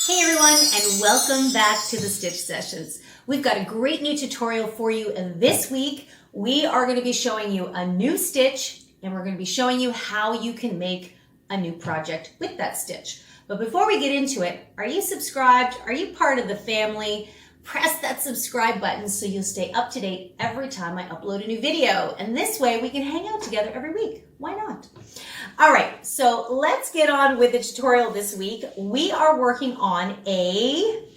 Hey everyone, and welcome back to the Stitch Sessions. We've got a great new tutorial for you this week. We are going to be showing you a new stitch, and we're going to be showing you how you can make a new project with that stitch. But before we get into it, are you subscribed? Are you part of the family? Press that subscribe button so you'll stay up to date every time I upload a new video. And this way we can hang out together every week. Why not? All right, so let's get on with the tutorial this week. We are working on a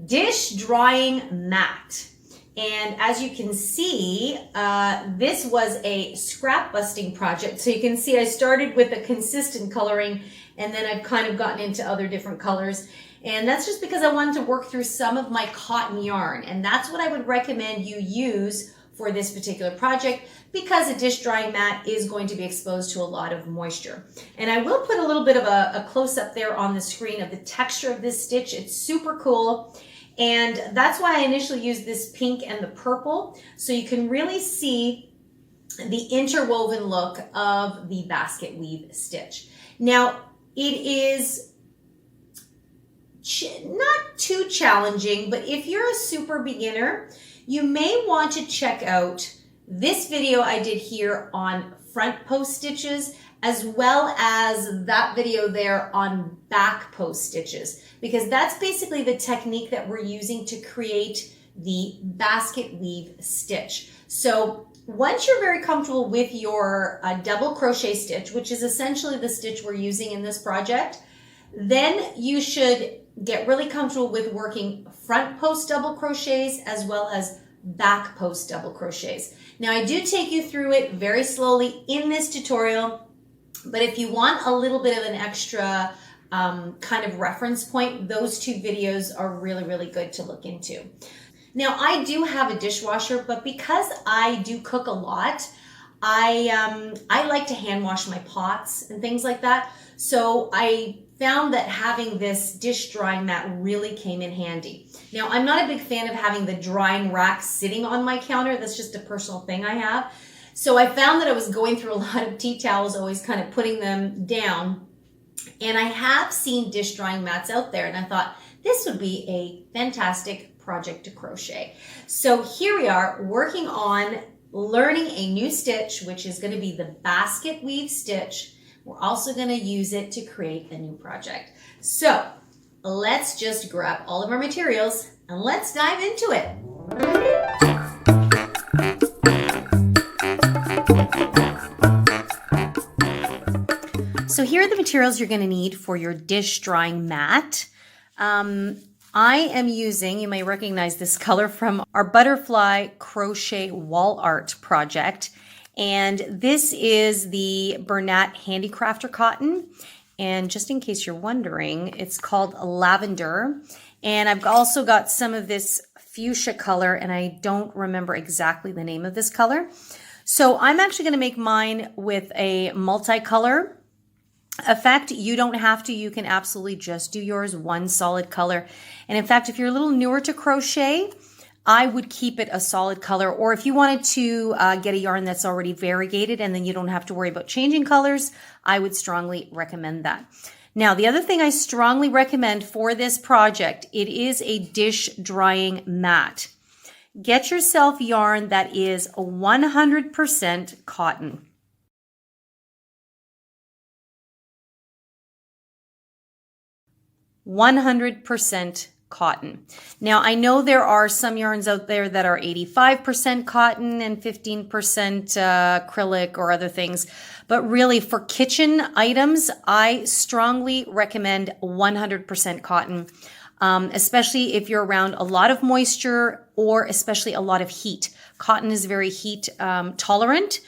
dish drying mat. And as you can see, this was a scrap busting project. So you can see I started with a consistent coloring, and then I've kind of gotten into other different colors. And that's just because I wanted to work through some of my cotton yarn. And that's what I would recommend you use for this particular project, because a dish drying mat is going to be exposed to a lot of moisture. And I will put a little bit of a close-up there on the screen of the texture of this stitch. It's super cool. And that's why I initially used this pink and the purple, so you can really see the interwoven look of the basket weave stitch. Now, it is not too challenging, but if you're a super beginner, you may want to check out this video I did here on front post stitches, as well as that video there on back post stitches, because that's basically the technique that we're using to create the basket weave stitch. So once you're very comfortable with your double crochet stitch, which is essentially the stitch we're using in this project, then you should get really comfortable with working front post double crochets as well as back post double crochets. Now I do take you through it very slowly in this tutorial, but if you want a little bit of an extra kind of reference point, those two videos are really, really good to look into. Now I do have a dishwasher, but because I do cook a lot, I like to hand wash my pots and things like that. So I found that having this dish drying mat really came in handy. Now, I'm not a big fan of having the drying rack sitting on my counter. That's just a personal thing I have. So I found that I was going through a lot of tea towels, always kind of putting them down. And I have seen dish drying mats out there, and I thought this would be a fantastic project to crochet. So here we are working on learning a new stitch, which is going to be the basket weave stitch. We're also going to use it to create a new project. So let's just grab all of our materials and let's dive into it. So here are the materials you're going to need for your dish drying mat. I am using, you may recognize this color from our butterfly crochet wall art project. And this is the Bernat Handicrafter cotton. And just in case you're wondering, it's called lavender. And I've also got some of this fuchsia color, and I don't remember exactly the name of this color. So I'm actually going to make mine with a multicolor effect. You don't have to. You can absolutely just do yours one solid color. And in fact, if you're a little newer to crochet, I would keep it a solid color, or if you wanted to get a yarn that's already variegated and then you don't have to worry about changing colors, I would strongly recommend that. Now, the other thing I strongly recommend for this project, it is a dish drying mat. Get yourself yarn that is 100% cotton. %100% cotton. Now, I know there are some yarns out there that are 85% cotton and 15% acrylic or other things, but really for kitchen items, I strongly recommend 100% cotton, especially if you're around a lot of moisture or especially a lot of heat. Cotton is very heat tolerant,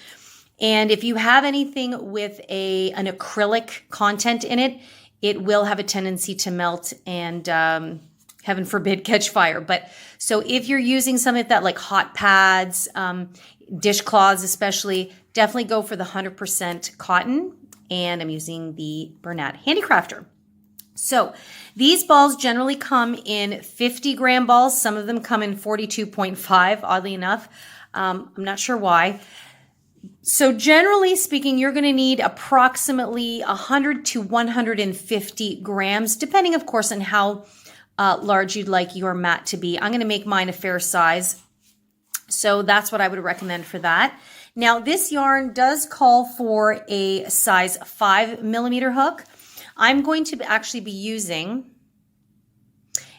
and if you have anything with an acrylic content in it, it will have a tendency to melt and heaven forbid, catch fire. But so if you're using something like that, like hot pads, dishcloths especially, definitely go for the 100% cotton. And I'm using the Bernat Handicrafter. So these balls generally come in 50-gram balls. Some of them come in 42.5, oddly enough. I'm not sure why. So generally speaking, you're going to need approximately 100 to 150 grams, depending, of course, on how large you'd like your mat to be. I'm going to make mine a fair size. So that's what I would recommend for that. Now, this yarn does call for a size 5mm hook. I'm going to actually be using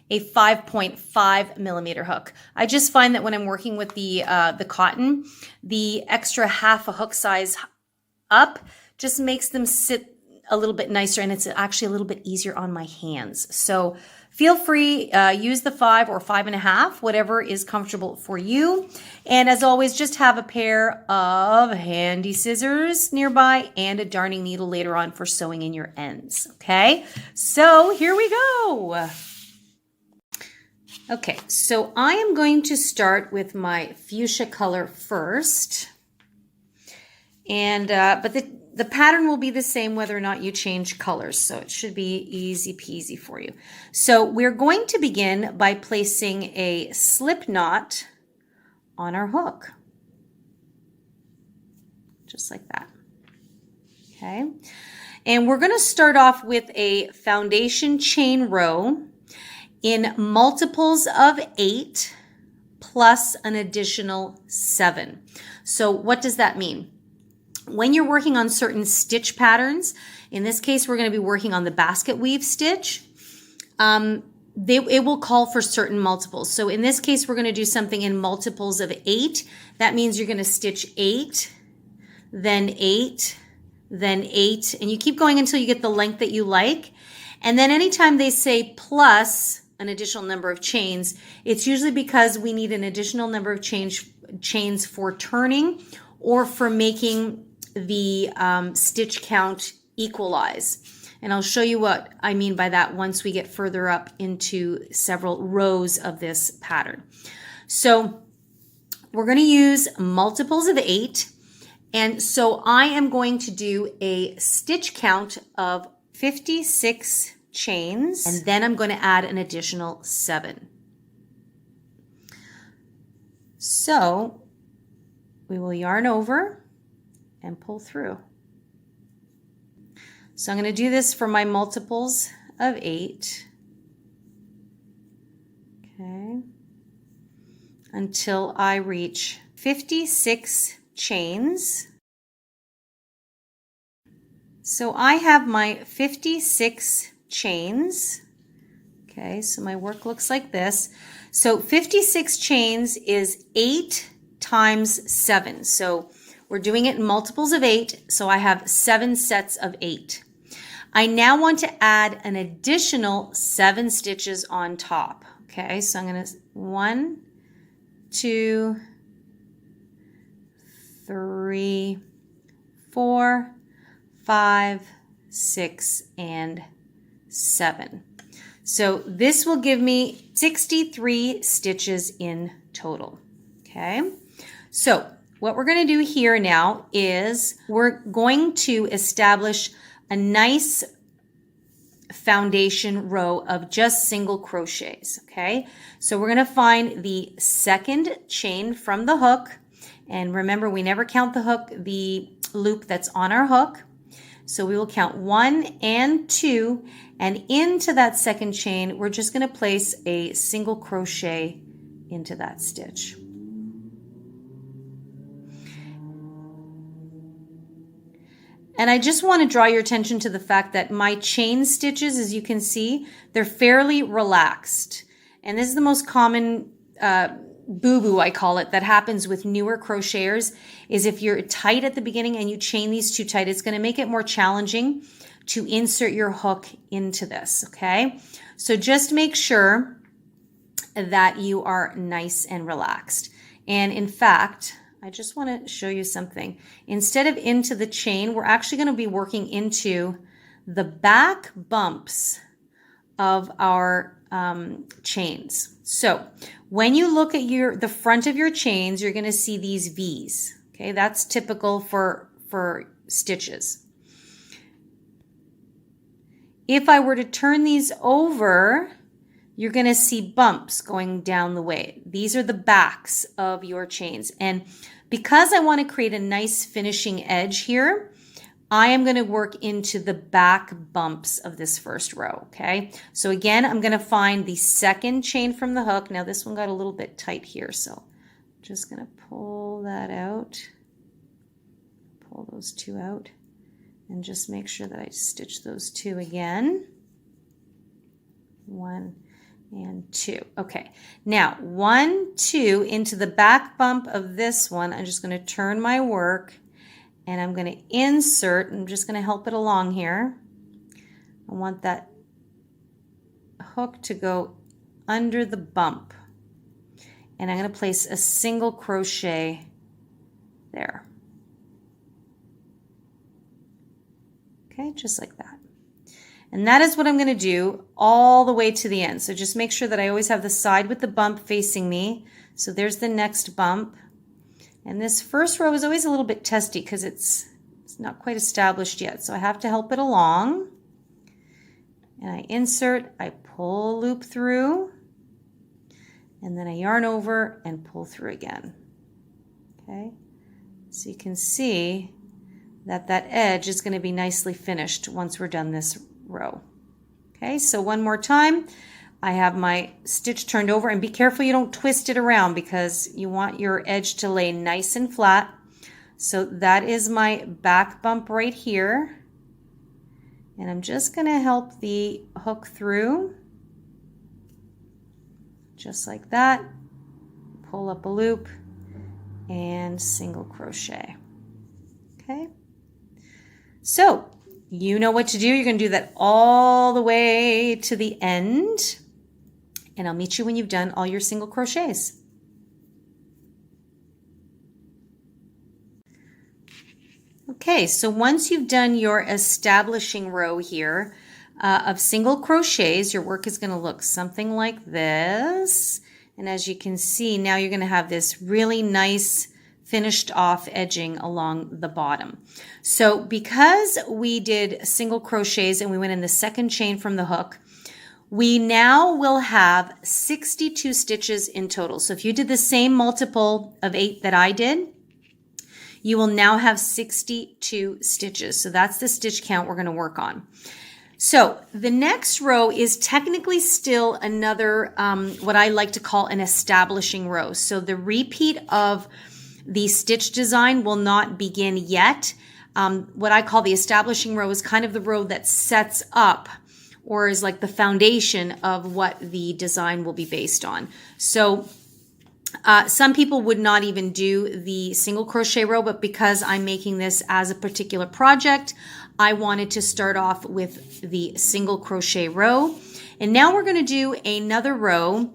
a 5.5mm hook. I just find that when I'm working with the cotton, the extra half a hook size up just makes them sit a little bit nicer, and it's actually a little bit easier on my hands. So feel free, use the 5 or 5.5, whatever is comfortable for you. And as always, just have a pair of handy scissors nearby and a darning needle later on for sewing in your ends. Okay, so here we go. Okay, so I am going to start with my fuchsia color first. And but the pattern will be the same whether or not you change colors, so it should be easy peasy for you. So we're going to begin by placing a slip knot on our hook, just like that. Okay, and we're going to start off with a foundation chain row in multiples of 8 plus an additional 7. So what does that mean? When you're working on certain stitch patterns, in this case, we're going to be working on the basket weave stitch, it will call for certain multiples. So in this case, we're going to do something in multiples of 8. That means you're going to stitch 8, then 8, then 8, and you keep going until you get the length that you like. And then anytime they say plus an additional number of chains, it's usually because we need an additional number of chains for turning or for making the stitch count equalize. And I'll show you what I mean by that once we get further up into several rows of this pattern. So we're going to use multiples of 8. And so I am going to do a stitch count of 56 chains, and then I'm going to add an additional 7. So we will yarn over and pull through. So I'm going to do this for my multiples of 8. Okay. Until I reach 56 chains. So I have my 56 chains. Okay, so my work looks like this. So 56 chains is 8 times 7. So we're doing it in multiples of 8. So I have 7 sets of 8. I now want to add an additional 7 stitches on top. Okay, so I'm going to 1, 2, 3, 4, 5, 6, and 7. So this will give me 63 stitches in total. Okay, so what we're going to do here now is we're going to establish a nice foundation row of just single crochets. Okay, so we're going to find the second chain from the hook, and remember, we never count the loop that's on our hook. So we will count 1 and 2, and into that second chain, we're just going to place a single crochet into that stitch. And I just want to draw your attention to the fact that my chain stitches, as you can see, they're fairly relaxed. And this is the most common boo-boo, I call it, that happens with newer crocheters, is if you're tight at the beginning and you chain these too tight, it's going to make it more challenging to insert your hook into this, okay? So just make sure that you are nice and relaxed. And in fact, I just want to show you something. Instead of into the chain, we're actually going to be working into the back bumps of our chains. So when you look at the front of your chains, you're going to see these V's. Okay, that's typical for stitches. If I were to turn these over, you're going to see bumps going down the way. These are the backs of your chains. And because I want to create a nice finishing edge here, I am going to work into the back bumps of this first row, okay? So again, I'm going to find the second chain from the hook. Now this one got a little bit tight here, so I'm just going to pull that out, pull those two out, and just make sure that I stitch those two again. 1 and 2. Okay, now 1, 2 into the back bump of this one. I'm just going to turn my work and I'm going to insert. I'm just going to help it along here. I want that hook to go under the bump, and I'm going to place a single crochet there. Okay, just like that. And that is what I'm going to do all the way to the end. So just make sure that I always have the side with the bump facing me. So there's the next bump. And this first row is always a little bit testy because it's not quite established yet. So I have to help it along. And I insert, I pull a loop through, and then I yarn over and pull through again. Okay, so you can see that that edge is going to be nicely finished once we're done this row. Okay, so one more time. I have my stitch turned over, and be careful you don't twist it around because you want your edge to lay nice and flat. So that is my back bump right here. And I'm just going to help the hook through just like that. Pull up a loop and single crochet. Okay. So you know what to do. You're going to do that all the way to the end. And I'll meet you when you've done all your single crochets. Okay, so once you've done your establishing row here of single crochets, your work is going to look something like this. And as you can see, now you're going to have this really nice finished off edging along the bottom. So because we did single crochets and we went in the second chain from the hook, we now will have 62 stitches in total. So if you did the same multiple of 8 that I did, you will now have 62 stitches. So that's the stitch count we're going to work on. So the next row is technically still another, what I like to call an establishing row. So the repeat of the stitch design will not begin yet. What I call the establishing row is kind of the row that sets up or is like the foundation of what the design will be based on. So some people would not even do the single crochet row, but because I'm making this as a particular project, I wanted to start off with the single crochet row. And now we're going to do another row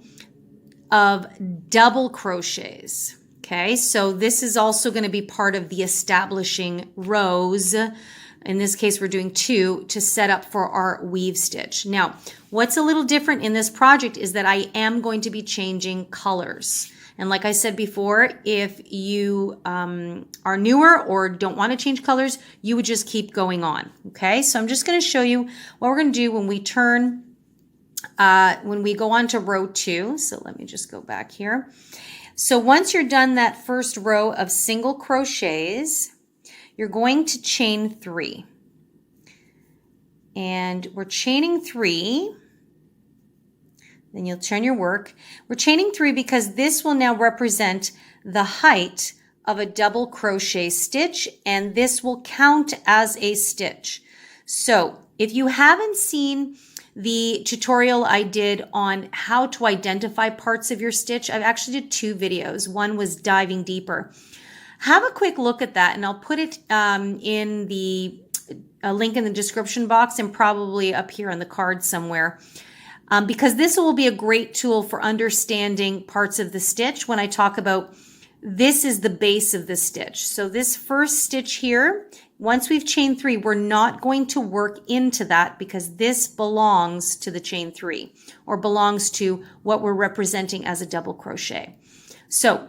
of double crochets. Okay, so this is also going to be part of the establishing rows. In this case, we're doing 2 to set up for our weave stitch. Now, what's a little different in this project is that I am going to be changing colors. And like I said before, if you are newer or don't want to change colors, you would just keep going on. Okay, so I'm just going to show you what we're going to do when we turn, when we go on to row 2. So let me just go back here. So once you're done that first row of single crochets, you're going to chain 3. And we're chaining 3. Then you'll turn your work. We're chaining 3 because this will now represent the height of a double crochet stitch, and this will count as a stitch. So if you haven't seen the tutorial I did on how to identify parts of your stitch, I've actually did 2 videos. One was diving deeper. Have a quick look at that, and I'll put it in the link in the description box and probably up here on the card somewhere. Because this will be a great tool for understanding parts of the stitch when I talk about this is the base of the stitch. So this first stitch here, once we've chained 3, we're not going to work into that because this belongs to the chain 3 or belongs to what we're representing as a double crochet. So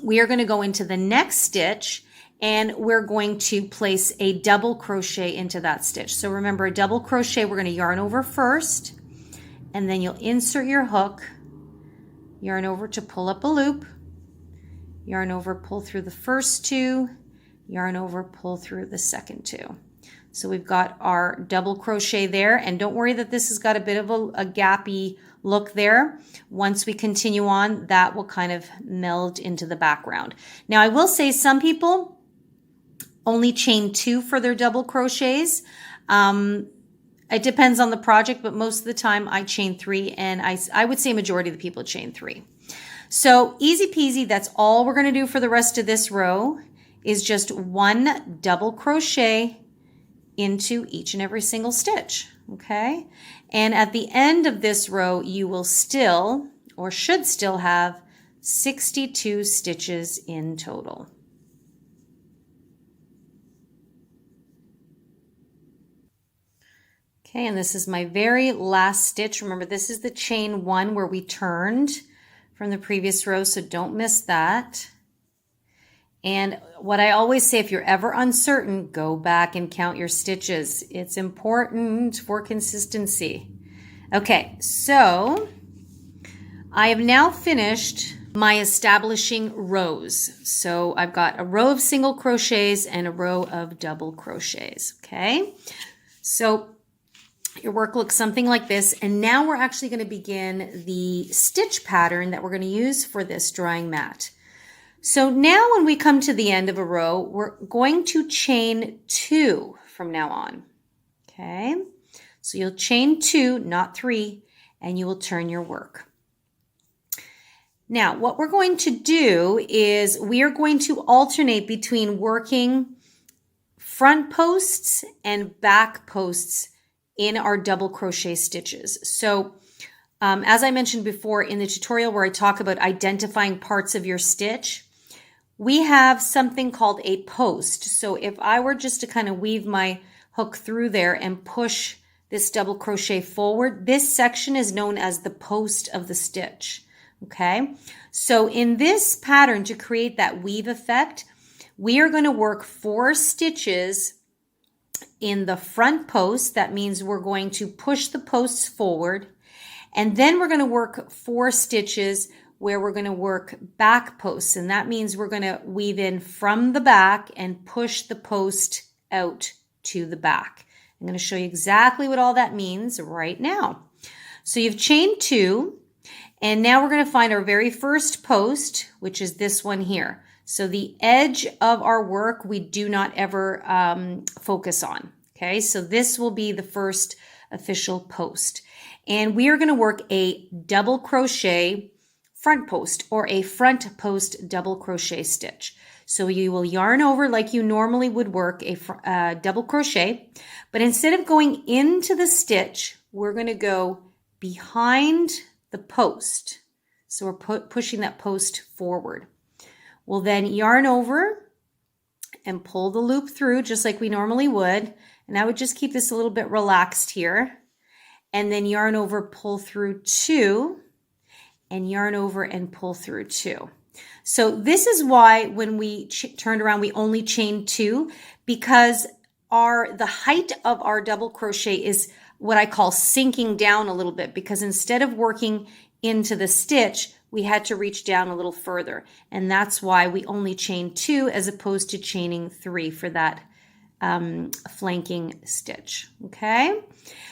we are going to go into the next stitch and we're going to place a double crochet into that stitch. So remember, a double crochet, we're going to yarn over first, and then you'll insert your hook, yarn over to pull up a loop, yarn over, pull through the first 2, yarn over, pull through the second 2. So we've got our double crochet there, and don't worry that this has got a bit of a gappy look there. Once we continue on, that will kind of meld into the background. Now I will say some people only chain 2 for their double crochets. It depends on the project, but most of the time I chain 3, and I would say majority of the people chain 3. So easy peasy, that's all we're going to do for the rest of this row is just 1 double crochet into each and every single stitch, okay? And at the end of this row, you will still, or should still have, 62 stitches in total. Okay, and this is my very last stitch. Remember, this is the chain 1 where we turned from the previous row, so don't miss that. And what I always say, if you're ever uncertain, go back and count your stitches. It's important for consistency. Okay, so I have now finished my establishing rows. So I've got a row of single crochets and a row of double crochets, okay? So your work looks something like this, and now we're actually going to begin the stitch pattern that we're going to use for this drying mat. So now when we come to the end of a row, we're going to chain 2 from now on, okay? So you'll chain 2, not 3, and you will turn your work. Now, what we're going to do is we are going to alternate between working front posts and back posts in our double crochet stitches. So as I mentioned before in the tutorial where I talk about identifying parts of your stitch, we have something called a post. So if I were just to kind of weave my hook through there and push this double crochet forward, this section is known as the post of the stitch, okay? So in this pattern, to create that weave effect, we are going to work 4 stitches in the front post. That means we're going to push the posts forward, and then we're going to work 4 stitches where we're going to work back posts, and that means we're going to weave in from the back and push the post out to the back. I'm going to show you exactly what all that means right now. So you've chained 2, and now we're going to find our very first post, which is this one here. So the edge of our work we do not ever focus on, okay? So this will be the first official post. And we are going to work a double crochet front post, or a front post double crochet stitch. So you will yarn over like you normally would work a double crochet, but instead of going into the stitch, we're going to go behind the post. So we're pushing that post forward. We'll then yarn over and pull the loop through just like we normally would. And I would just keep this a little bit relaxed here. And then yarn over, pull through 2, and yarn over and pull through 2. So this is why when we turned around, we only chained 2, because the height of our double crochet is what I call sinking down a little bit, because instead of working into the stitch, we had to reach down a little further. And that's why we only chained 2 as opposed to chaining 3 for that flanking stitch, okay?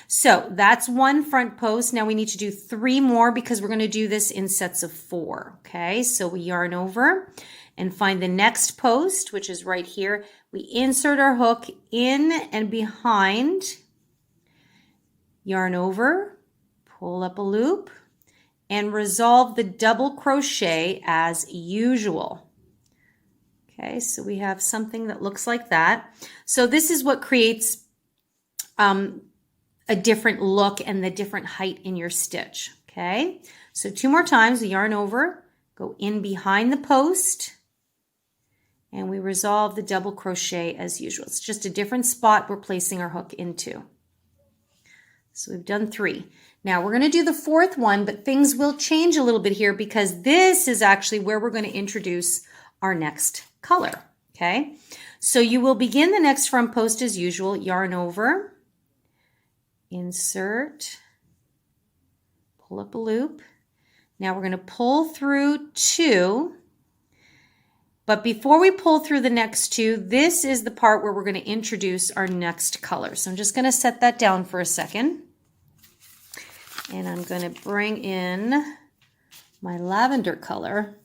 So that's 1 front post. Now we need to do 3 more because we're going to do this in sets of 4, okay? So we yarn over and find the next post, which is right here. We insert our hook in and behind, yarn over, pull up a loop, and resolve the double crochet as usual. Okay, so we have something that looks like that. So this is what creates a different look and the different height in your stitch. Okay, so 2 more times, we yarn over, go in behind the post, and we resolve the double crochet as usual. It's just a different spot we're placing our hook into. So we've done 3. Now we're going to do the 4th one, but things will change a little bit here because this is actually where we're going to introduce our next color. Okay, so you will begin the next front post as usual, yarn over, insert, pull up a loop. Now we're going to pull through 2, But before we pull through the next two, this is the part where we're going to introduce our next color. So I'm just going to set that down for a second. And I'm going to bring in my lavender color.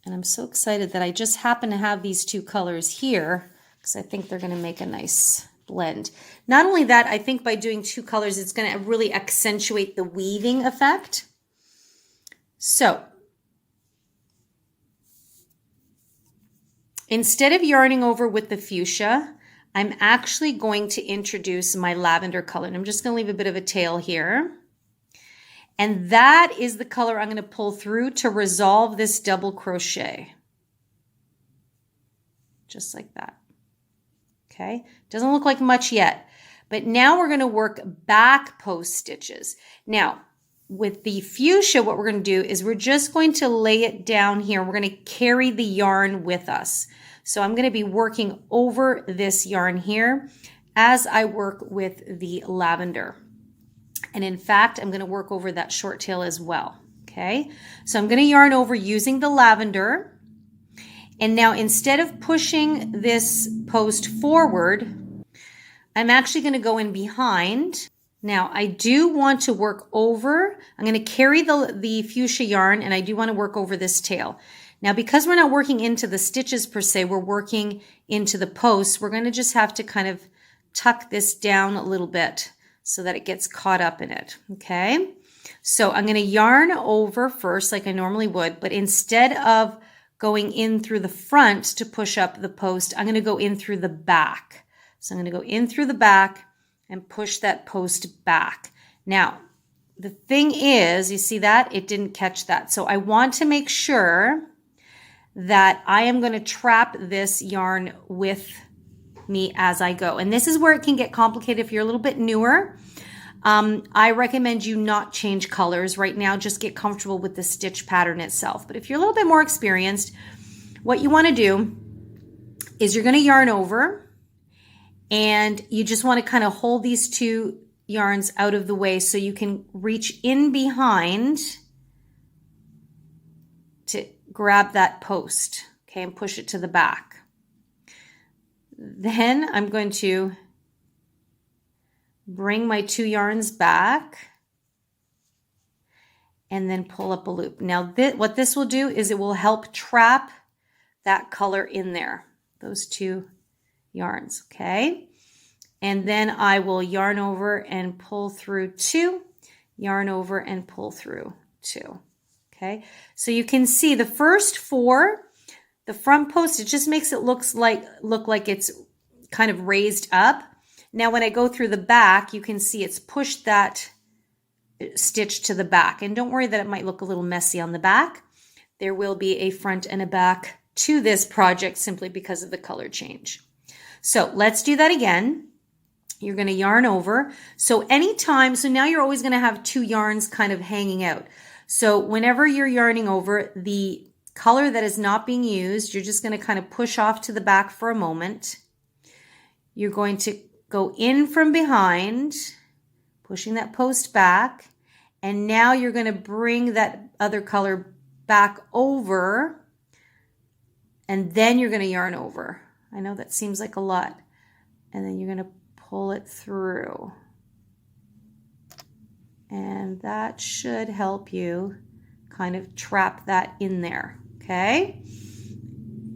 And I'm so excited that I just happen to have these two colors here because I think they're going to make a nice blend. Not only that, I think by doing two colors, it's going to really accentuate the weaving effect. So instead of yarning over with the fuchsia, I'm actually going to introduce my lavender color. And I'm just going to leave a bit of a tail here. And that is the color I'm going to pull through to resolve this double crochet. Just like that. Okay, doesn't look like much yet, but now we're going to work back post stitches. Now, with the fuchsia, what we're going to do is we're just going to lay it down here. We're going to carry the yarn with us. So I'm going to be working over this yarn here as I work with the lavender. And in fact, I'm going to work over that short tail as well. Okay, so I'm going to yarn over using the lavender. And now instead of pushing this post forward, I'm actually going to go in behind. Now I do want to work over, I'm going to carry the fuchsia yarn, and I do want to work over this tail. Now because we're not working into the stitches per se, we're working into the posts, we're going to just have to kind of tuck this down a little bit so that it gets caught up in it. Okay, so I'm going to yarn over first like I normally would, but instead of going in through the front to push up the post, I'm going to go in through the back. So I'm going to go in through the back and push that post back. Now, the thing is, you see that? It didn't catch that. So I want to make sure that I am going to trap this yarn with me as I go. And this is where it can get complicated if you're a little bit newer. I recommend you not change colors right now. Just get comfortable with the stitch pattern itself. But if you're a little bit more experienced, what you want to do is you're going to yarn over and you just want to kind of hold these two yarns out of the way so you can reach in behind to grab that post, okay, and push it to the back. Then I'm going to bring my two yarns back and then pull up a loop. Now what this will do is it will help trap that color in there, those two yarns, okay? And then I will yarn over and pull through two, yarn over and pull through two, okay? So you can see the first four, the front post, it just makes it look like it's kind of raised up. Now when I go through the back, you can see it's pushed that stitch to the back. And don't worry that it might look a little messy on the back. There will be a front and a back to this project simply because of the color change. So let's do that again. You're going to yarn over. So now you're always going to have two yarns kind of hanging out. So whenever you're yarning over, the color that is not being used, you're just going to kind of push off to the back for a moment. You're going to go in from behind, pushing that post back, and now you're going to bring that other color back over, and then you're going to yarn over. I know that seems like a lot. And then you're going to pull it through. And that should help you kind of trap that in there. Okay,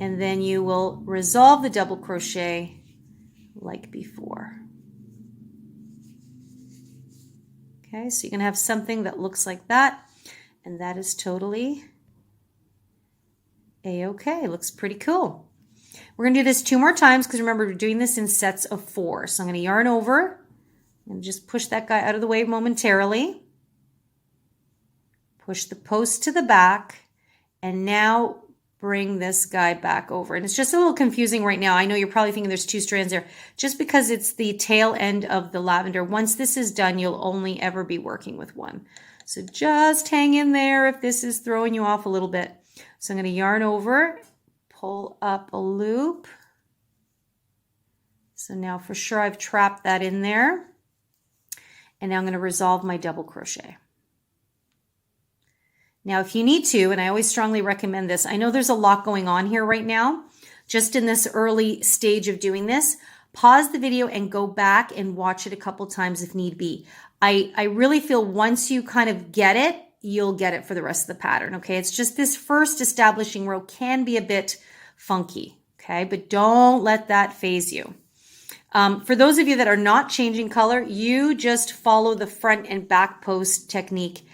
and then you will resolve the double crochet like before. Okay, so you can have something that looks like that, and that is totally a-okay. Looks pretty cool. We're going to do this 2 more times because remember, we're doing this in sets of 4. So I'm going to yarn over and just push that guy out of the way momentarily. Push the post to the back. And now bring this guy back over. And it's just a little confusing right now. I know you're probably thinking there's 2 strands there just because it's the tail end of the lavender. Once this is done, you'll only ever be working with 1. So just hang in there if this is throwing you off a little bit. So I'm going to yarn over, pull up a loop. So now for sure I've trapped that in there. And now I'm going to resolve my double crochet. Now, if you need to, and I always strongly recommend this, I know there's a lot going on here right now, just in this early stage of doing this, pause the video and go back and watch it a couple times if need be. I really feel once you kind of get it, you'll get it for the rest of the pattern, okay? It's just this first establishing row can be a bit funky, okay? But don't let that phase you. For those of you that are not changing color, you just follow the front and back post technique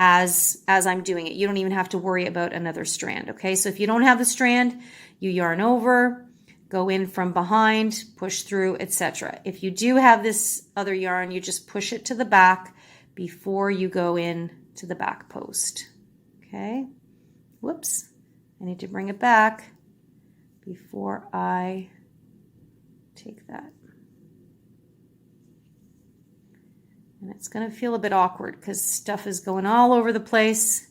as I'm doing it. You don't even have to worry about another strand, okay? So if you don't have the strand, you yarn over, go in from behind, push through, etc. If you do have this other yarn, you just push it to the back before you go in to the back post, okay? Whoops, I need to bring it back before I take that. And it's going to feel a bit awkward because stuff is going all over the place,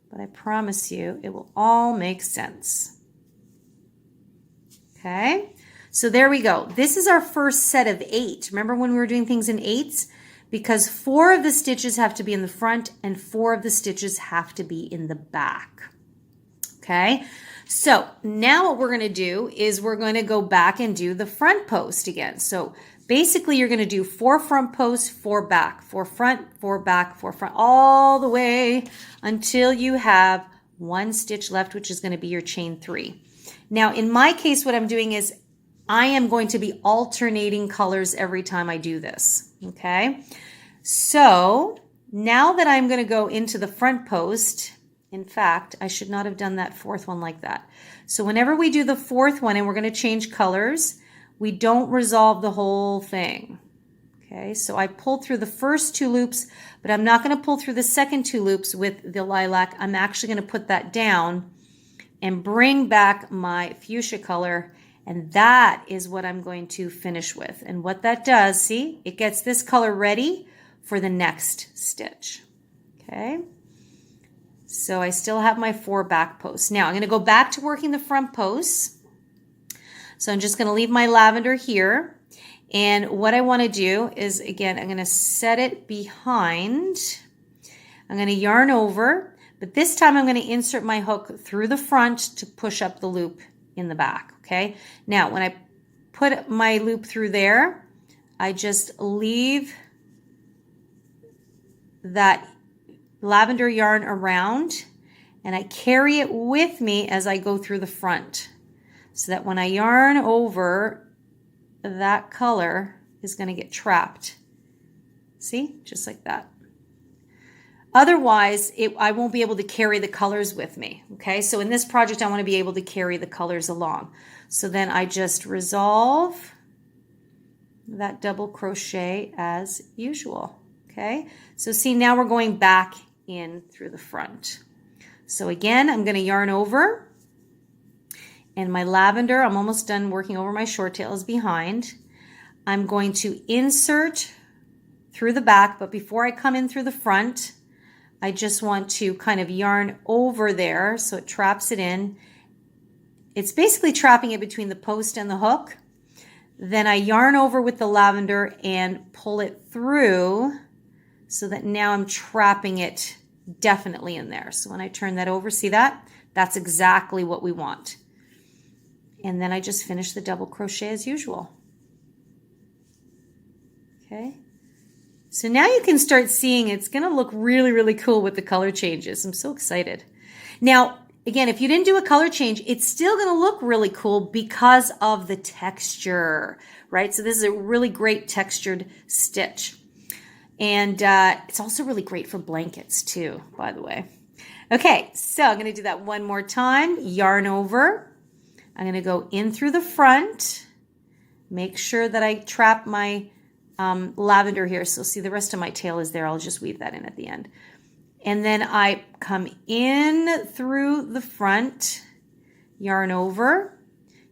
but I promise you it will all make sense. Okay, so there we go. This is our first set of 8. Remember when we were doing things in 8s? Because 4 of the stitches have to be in the front and 4 of the stitches have to be in the back. Okay, so now what we're going to do is we're going to go back and do the front post again. So basically you're going to do 4 front posts, 4 back, 4 front, 4 back, 4 front, all the way until you have 1 stitch left, which is going to be your chain 3. Now in my case, what I'm doing is I am going to be alternating colors every time I do this. Okay, so now that I'm going to go into the front post, in fact, I should not have done that 4th one like that. So whenever we do the 4th one and we're going to change colors, we don't resolve the whole thing. Okay, so I pulled through the first 2 loops, but I'm not going to pull through the second 2 loops with the lilac. I'm actually going to put that down and bring back my fuchsia color, and that is what I'm going to finish with. And what that does, see, it gets this color ready for the next stitch. Okay, so I still have my 4 back posts. Now I'm going to go back to working the front posts. So I'm just going to leave my lavender here. And what I want to do is, again, I'm going to set it behind. I'm going to yarn over, but this time I'm going to insert my hook through the front to push up the loop in the back, okay? Now, when I put my loop through there, I just leave that lavender yarn around and I carry it with me as I go through the front, so that when I yarn over, that color is going to get trapped. See? Just like that. Otherwise, I won't be able to carry the colors with me. Okay, so in this project, I want to be able to carry the colors along. So then I just resolve that double crochet as usual. Okay, so see, now we're going back in through the front. So again, I'm going to yarn over. And my lavender, I'm almost done working over my short tails behind. I'm going to insert through the back, but before I come in through the front, I just want to kind of yarn over there so it traps it in. It's basically trapping it between the post and the hook. Then I yarn over with the lavender and pull it through so that now I'm trapping it definitely in there. So when I turn that over, see that? That's exactly what we want. And then I just finish the double crochet as usual. Okay. So now you can start seeing it's going to look really, really cool with the color changes. I'm so excited. Now, again, if you didn't do a color change, it's still going to look really cool because of the texture, right? So this is a really great textured stitch. And it's also really great for blankets too, by the way. Okay, so I'm going to do that one more time. Yarn over. I'm going to go in through the front, make sure that I trap my lavender here. So see, the rest of my tail is there. I'll just weave that in at the end. And then I come in through the front, yarn over,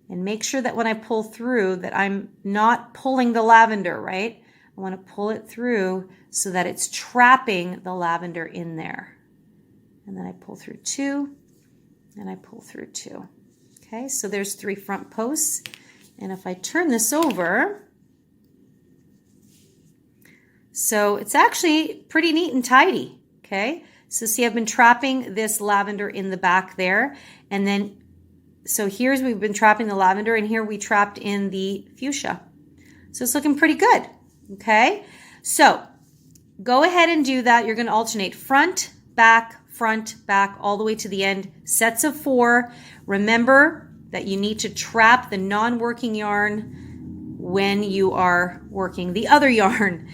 and make sure that when I pull through that I'm not pulling the lavender, right? I want to pull it through so that it's trapping the lavender in there. And then I pull through 2, and I pull through 2. Okay, so there's 3 front posts. And if I turn this over, so it's actually pretty neat and tidy. Okay, So see, I've been trapping this lavender in the back there. And then, so here's, we've been trapping the lavender, and here we trapped in the fuchsia. So it's looking pretty good, okay? So go ahead and do that. You're gonna alternate front, back, all the way to the end, sets of 4. Remember that you need to trap the non-working yarn when you are working the other yarn.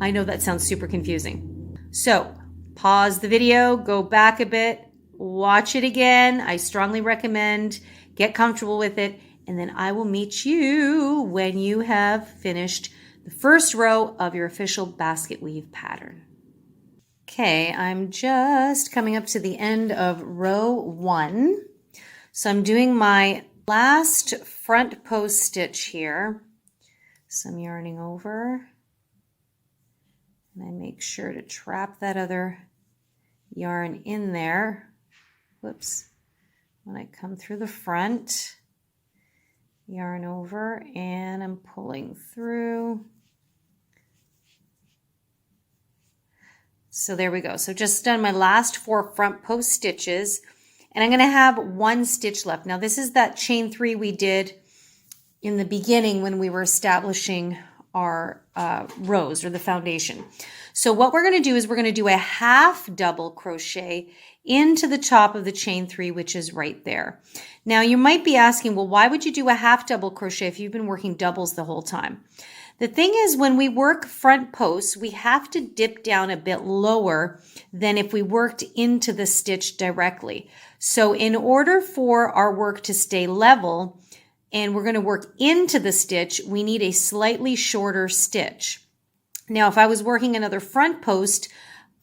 I know that sounds super confusing. So pause the video, go back a bit, watch it again. I strongly recommend, get comfortable with it, and then I will meet you when you have finished the first row of your official basket weave pattern. Okay, I'm just coming up to the end of row 1. So I'm doing my last front post stitch here. So I'm yarning over, and I make sure to trap that other yarn in there. Whoops. When I come through the front, yarn over, and I'm pulling through. So there we go. So just done my last 4 front post stitches, and I'm going to have 1 stitch left. Now this is that chain 3 we did in the beginning when we were establishing our rows, or the foundation. So what we're going to do is we're going to do a half double crochet into the top of the chain 3, which is right there. Now you might be asking, well, why would you do a half double crochet if you've been working doubles the whole time? The thing is, when we work front posts, we have to dip down a bit lower than if we worked into the stitch directly. So in order for our work to stay level, and we're going to work into the stitch, we need a slightly shorter stitch. Now, if I was working another front post,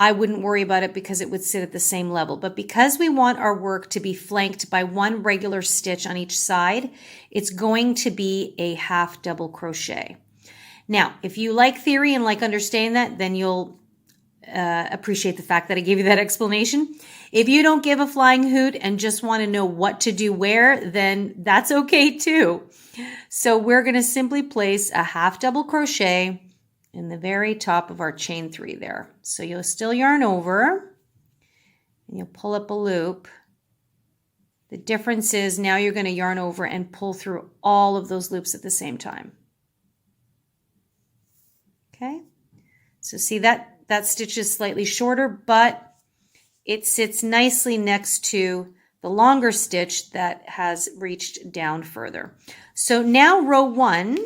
I wouldn't worry about it because it would sit at the same level. But because we want our work to be flanked by 1 regular stitch on each side, it's going to be a half double crochet. Now, if you like theory and like understanding that, then you'll appreciate the fact that I gave you that explanation. If you don't give a flying hoot and just want to know what to do where, then that's okay too. So we're going to simply place a half double crochet in the very top of our chain 3 there. So you'll still yarn over, and you'll pull up a loop. The difference is now you're going to yarn over and pull through all of those loops at the same time. Okay, so see that stitch is slightly shorter, but it sits nicely next to the longer stitch that has reached down further. So now row 1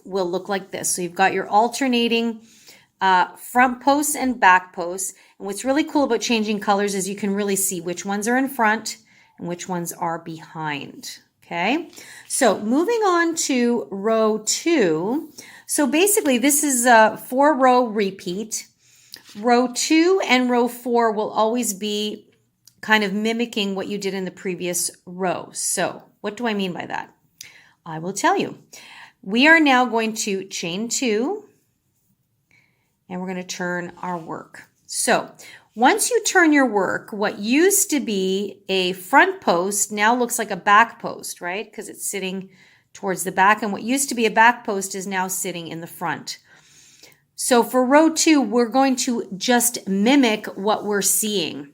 will look like this. So you've got your alternating front posts and back posts. And what's really cool about changing colors is you can really see which ones are in front and which ones are behind. Okay, so moving on to row 2. So basically this is a 4-row repeat. Row 2 and row 4 will always be kind of mimicking what you did in the previous row. So what do I mean by that? I will tell you. We are now going to chain 2, and we're going to turn our work. So once you turn your work, what used to be a front post now looks like a back post, right? Because it's sitting towards the back, and what used to be a back post is now sitting in the front. So for row 2, we're going to just mimic what we're seeing.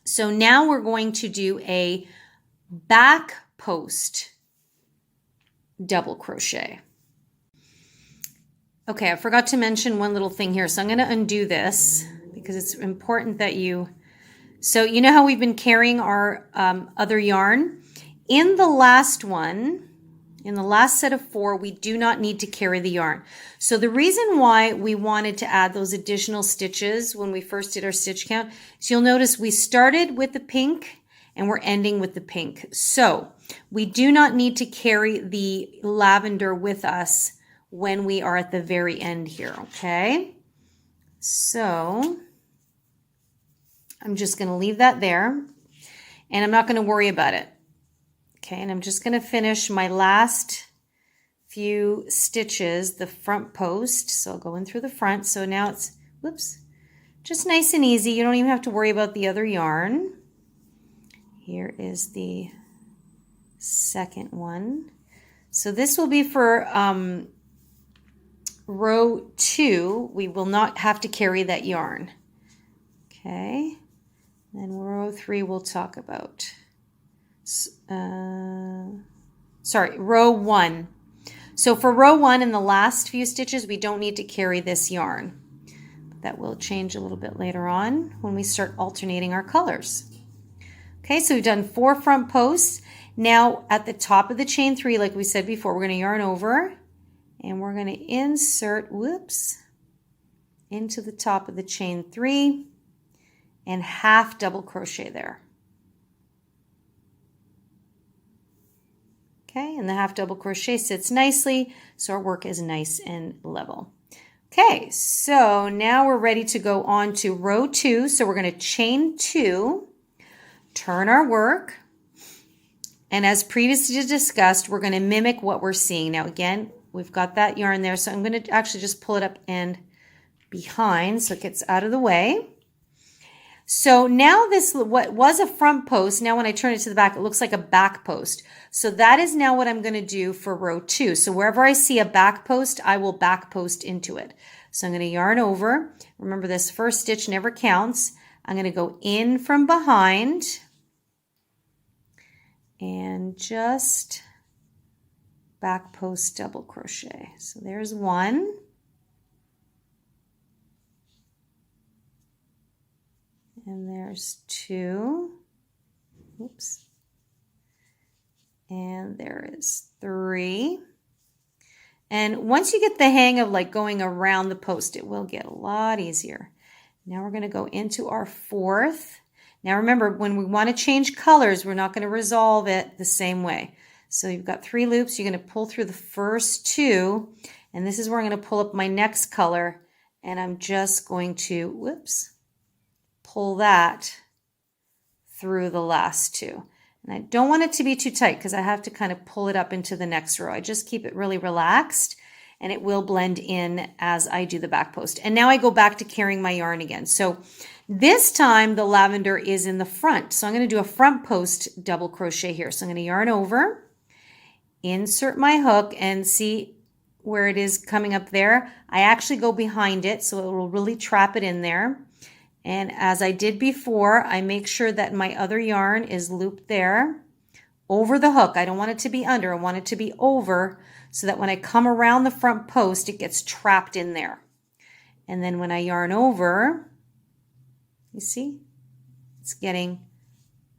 So now we're going to do a back post double crochet. Okay, I forgot to mention one little thing here. So I'm going to undo this because it's important that you... So you know how we've been carrying our other yarn? In the last one, in the last set of 4, we do not need to carry the yarn. So the reason why we wanted to add those additional stitches when we first did our stitch count, so you'll notice we started with the pink and we're ending with the pink. So we do not need to carry the lavender with us when we are at the very end here, okay? So I'm just going to leave that there, and I'm not going to worry about it. Okay, and I'm just going to finish my last few stitches, the front post. So I'll go in through the front. So now it's, whoops, just nice and easy. You don't even have to worry about the other yarn. Here is the second one. So this will be for row 2. We will not have to carry that yarn. Okay, then row 3 we'll talk about. Row 1. So for row 1 in the last few stitches, we don't need to carry this yarn. That will change a little bit later on when we start alternating our colors. Okay, so we've done 4 front posts. Now at the top of the chain 3, like we said before, we're going to yarn over and we're going to insert, into the top of the chain 3 and half double crochet there. Okay, and the half double crochet sits nicely, so our work is nice and level. Okay, so now we're ready to go on to row 2. So we're going to chain 2, turn our work, and as previously discussed, we're going to mimic what we're seeing. Now again, we've got that yarn there, so I'm going to actually just pull it up and behind so it gets out of the way. So now this, what was a front post, now when I turn it to the back, it looks like a back post. So that is now what I'm going to do for row 2. So wherever I see a back post, I will back post into it. So I'm going to yarn over. Remember, this first stitch never counts. I'm going to go in from behind and just back post double crochet. So there's 1. And there's 2. Oops. And there is 3. And once you get the hang of like going around the post, it will get a lot easier. Now we're going to go into our 4th. Now remember, when we want to change colors, we're not going to resolve it the same way. So you've got 3 loops. You're going to pull through the first 2. And this is where I'm going to pull up my next color. And I'm just going to, pull that through the last 2. And I don't want it to be too tight because I have to kind of pull it up into the next row. I just keep it really relaxed and it will blend in as I do the back post. And now I go back to carrying my yarn again. So this time the lavender is in the front. So I'm going to do a front post double crochet here. So I'm going to yarn over, insert my hook, and see where it is coming up there. I actually go behind it so it will really trap it in there. And as I did before, I make sure that my other yarn is looped there over the hook. I don't want it to be under, I want it to be over so that when I come around the front post, it gets trapped in there. And then when I yarn over, you see, it's getting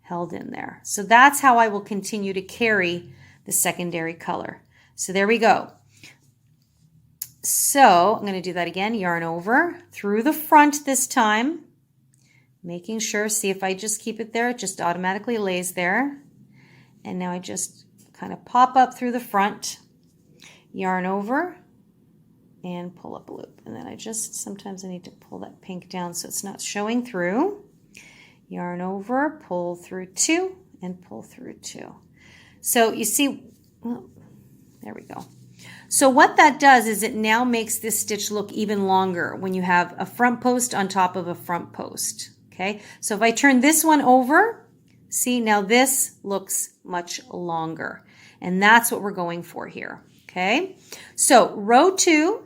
held in there. So that's how I will continue to carry the secondary color. So there we go. So I'm going to do that again, yarn over through the front this time. Making sure, see if I just keep it there, it just automatically lays there. And now I just kind of pop up through the front, yarn over, and pull up a loop. And then sometimes I need to pull that pink down so it's not showing through. Yarn over, pull through 2, and pull through 2. So you see, there we go. So what that does is it now makes this stitch look even longer when you have a front post on top of a front post. Okay, so if I turn this one over, see, now this looks much longer. And that's what we're going for here. Okay, so row 2,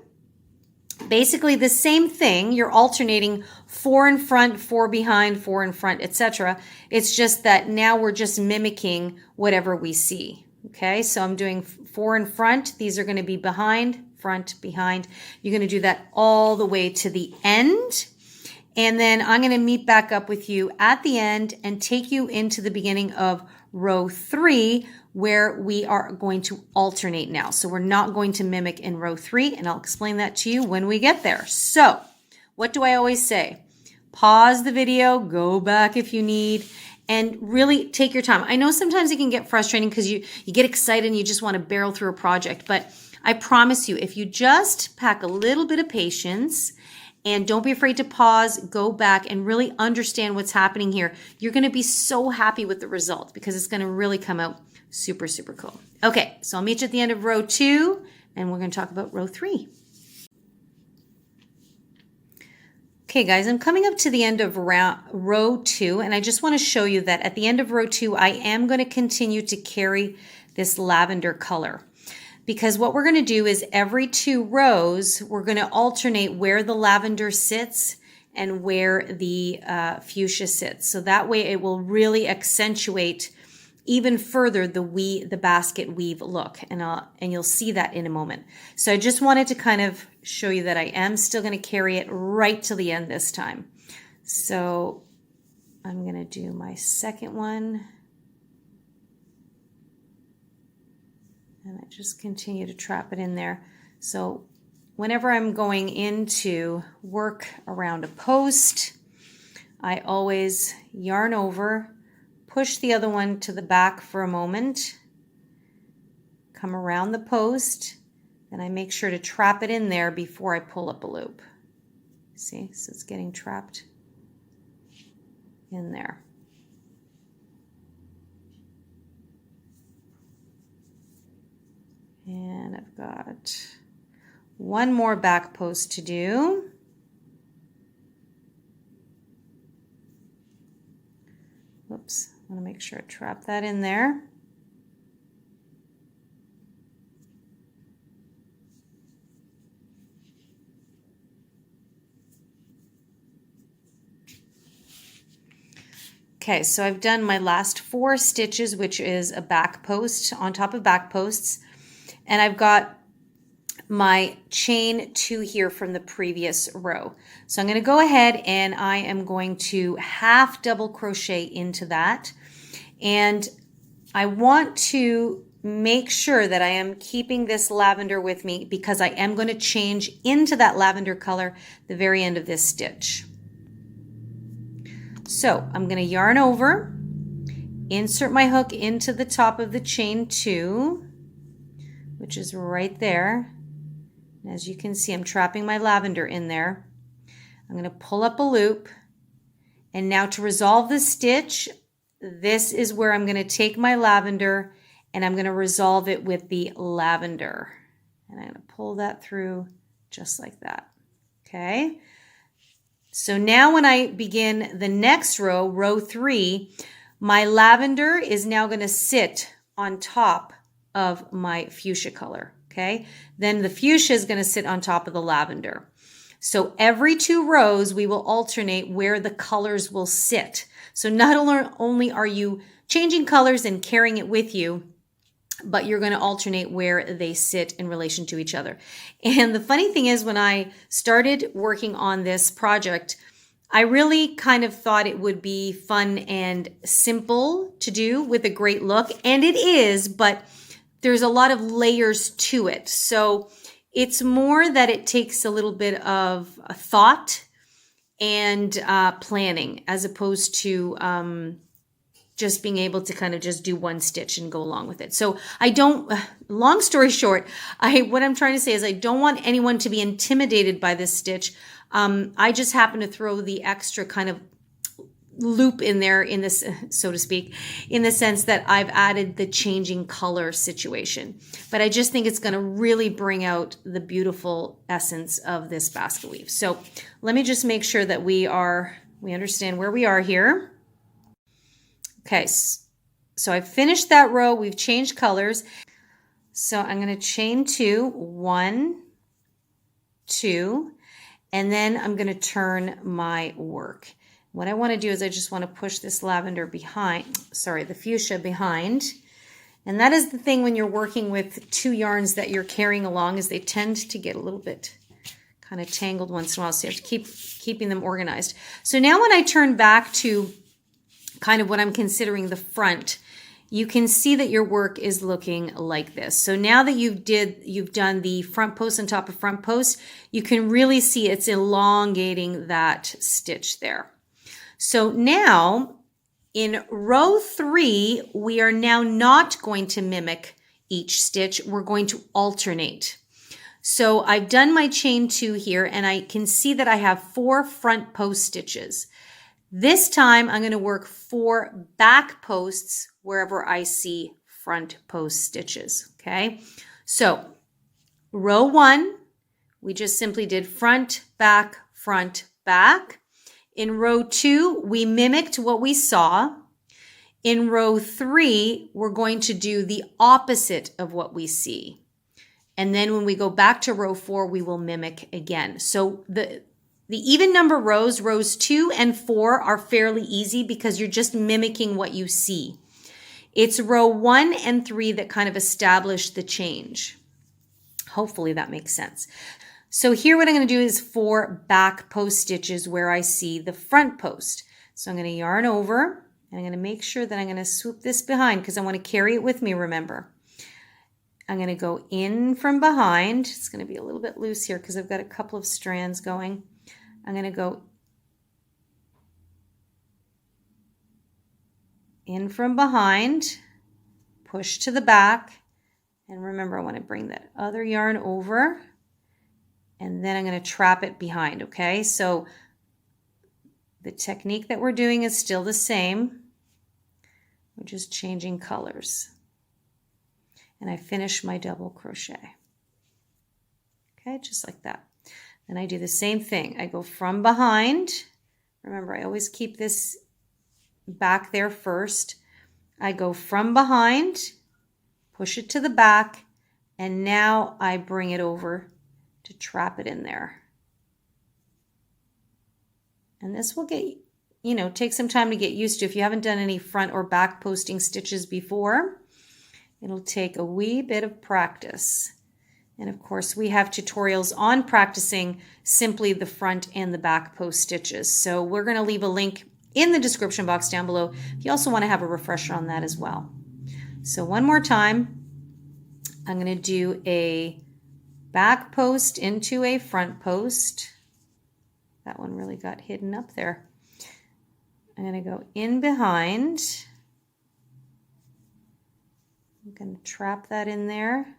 basically the same thing. You're alternating 4 in front, 4 behind, 4 in front, etc. It's just that now we're just mimicking whatever we see. Okay, so I'm doing 4 in front. These are going to be behind, front, behind. You're going to do that all the way to the end. And then I'm going to meet back up with you at the end and take you into the beginning of row 3 where we are going to alternate now. So we're not going to mimic in row 3, and I'll explain that to you when we get there. So what do I always say? Pause the video, go back if you need, and really take your time. I know sometimes it can get frustrating because you get excited and you just want to barrel through a project, but I promise you, if you just pack a little bit of patience and don't be afraid to pause, go back, and really understand what's happening here, you're going to be so happy with the result because it's going to really come out super, super cool. Okay, so I'll meet you at the end of row 2, and we're going to talk about row 3. Okay, guys, I'm coming up to the end of row 2, and I just want to show you that at the end of row 2, I am going to continue to carry this lavender color. Because what we're going to do is every 2 rows, we're going to alternate where the lavender sits and where the fuchsia sits. So that way it will really accentuate even further the basket weave look, and you'll see that in a moment. So I just wanted to kind of show you that I am still going to carry it right to the end this time. So I'm going to do my second one, and I just continue to trap it in there. So whenever I'm going into work around a post, I always yarn over, push the other one to the back for a moment, come around the post, and I make sure to trap it in there before I pull up a loop. See, so it's getting trapped in there. And I've got one more back post to do. Whoops, I want to make sure I trap that in there. Okay, so I've done my last 4 stitches, which is a back post on top of back posts, and I've got my chain 2 here from the previous row. So I'm going to go ahead and I am going to half double crochet into that, and I want to make sure that I am keeping this lavender with me because I am going to change into that lavender color the very end of this stitch. So I'm going to yarn over, insert my hook into the top of the chain 2, which is right there. And as you can see, I'm trapping my lavender in there. I'm going to pull up a loop, and now to resolve the stitch, this is where I'm going to take my lavender and I'm going to resolve it with the lavender. And I'm going to pull that through just like that. Okay. So now when I begin the next row, row 3, my lavender is now going to sit on top of my fuchsia color. Okay. Then the fuchsia is going to sit on top of the lavender. So every 2 rows, we will alternate where the colors will sit. So not only are you changing colors and carrying it with you, but you're going to alternate where they sit in relation to each other. And the funny thing is, when I started working on this project, I really kind of thought it would be fun and simple to do with a great look. And it is, but there's a lot of layers to it. So it's more that it takes a little bit of a thought and planning, as opposed to just being able to kind of just do one stitch and go along with it. So I don't, long story short, what I'm trying to say is I don't want anyone to be intimidated by this stitch. I just happen to throw the extra kind of loop in there in this, so to speak, in the sense that I've added the changing color situation. But I just think it's going to really bring out the beautiful essence of this basket weave. So let me just make sure that we understand where we are here. Okay, so I've finished that row. We've changed colors. So I'm going to chain 2, 1, 2, and then I'm going to turn my work. What I want to do is I just want to push this lavender behind, the fuchsia behind. And that is the thing when you're working with 2 yarns that you're carrying along, is they tend to get a little bit kind of tangled once in a while. So you have to keep keeping them organized. So now when I turn back to kind of what I'm considering the front, you can see that your work is looking like this. So now that you've done the front post on top of front post, you can really see it's elongating that stitch there. So now in row 3, we are now not going to mimic each stitch. We're going to alternate. So I've done my chain 2 here, and I can see that I have 4 front post stitches. This time I'm going to work 4 back posts wherever I see front post stitches. Okay. So row 1, we just simply did front, back, front, back. In row 2, we mimicked what we saw. In row 3, we're going to do the opposite of what we see. And then when we go back to row 4, we will mimic again. So The even number rows, rows 2 and 4 are fairly easy because you're just mimicking what you see. It's row 1 and 3 that kind of establish the change. Hopefully that makes sense. So here what I'm going to do is 4 back post stitches where I see the front post. So I'm going to yarn over, and I'm going to make sure that I'm going to swoop this behind because I want to carry it with me, remember. I'm going to go in from behind. It's going to be a little bit loose here because I've got a couple of strands going. I'm going to go in from behind, push to the back, and remember I want to bring that other yarn over, and then I'm going to trap it behind, okay? So the technique that we're doing is still the same. We're just changing colors. And I finish my double crochet. Okay, just like that. Then I do the same thing. I go from behind. Remember, I always keep this back there first. I go from behind, push it to the back, and now I bring it over to trap it in there. And this will get, take some time to get used to. If you haven't done any front or back posting stitches before, it'll take a wee bit of practice. And of course, we have tutorials on practicing simply the front and the back post stitches. So we're going to leave a link in the description box down below if you also want to have a refresher on that as well. So one more time, I'm going to do a back post into a front post. That one really got hidden up there. I'm going to go in behind. I'm going to trap that in there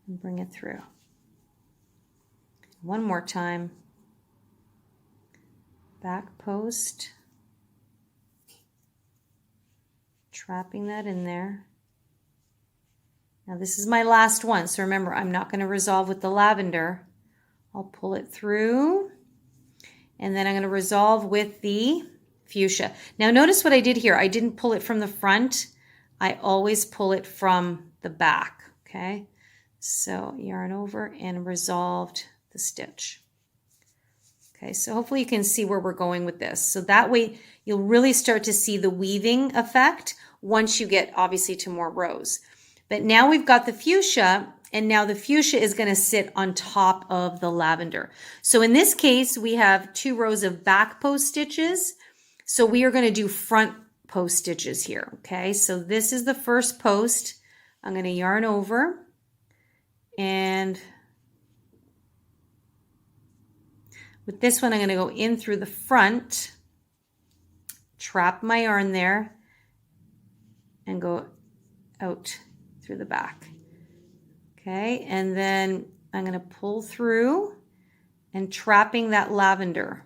and bring it through. One more time. Back post. Trapping that in there. Now this is my last one, so remember I'm not going to resolve with the lavender. I'll pull it through, and then I'm going to resolve with the fuchsia. Now notice what I did here. I didn't pull it from the front. I always pull it from the back, okay? So yarn over and resolved the stitch. Okay, so hopefully you can see where we're going with this. So that way you'll really start to see the weaving effect once you get obviously to more rows. But now we've got the fuchsia, and now the fuchsia is going to sit on top of the lavender. So in this case, we have 2 rows of back post stitches. So we are going to do front post stitches here, okay? So this is the first post. I'm going to yarn over, and with this one, I'm going to go in through the front, trap my yarn there, and go out through the back. Okay, and then I'm going to pull through and trapping that lavender.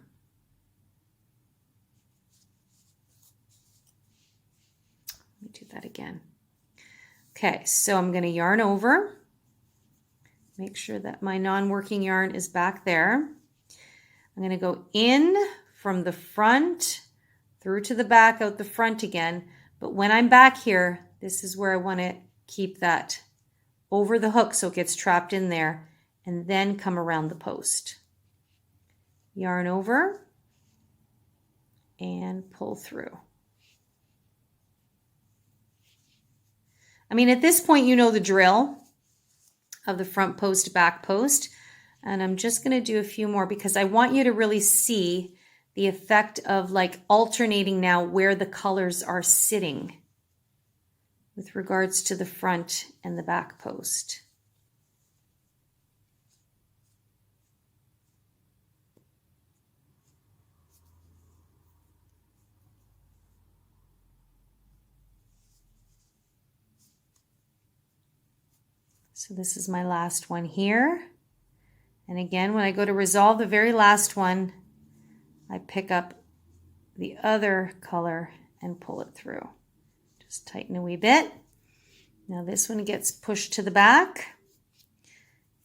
Let me do that again. Okay, so I'm going to yarn over, make sure that my non-working yarn is back there. I'm going to go in from the front through to the back, out the front again. But when I'm back here, this is where I want to keep that over the hook so it gets trapped in there, and then come around the post. Yarn over and pull through. I mean, at this point, you know the drill of the front post, back post. And I'm just going to do a few more because I want you to really see the effect of like alternating now where the colors are sitting with regards to the front and the back post. So this is my last one here. And again, when I go to resolve the very last one, I pick up the other color and pull it through. Just tighten a wee bit. Now this one gets pushed to the back,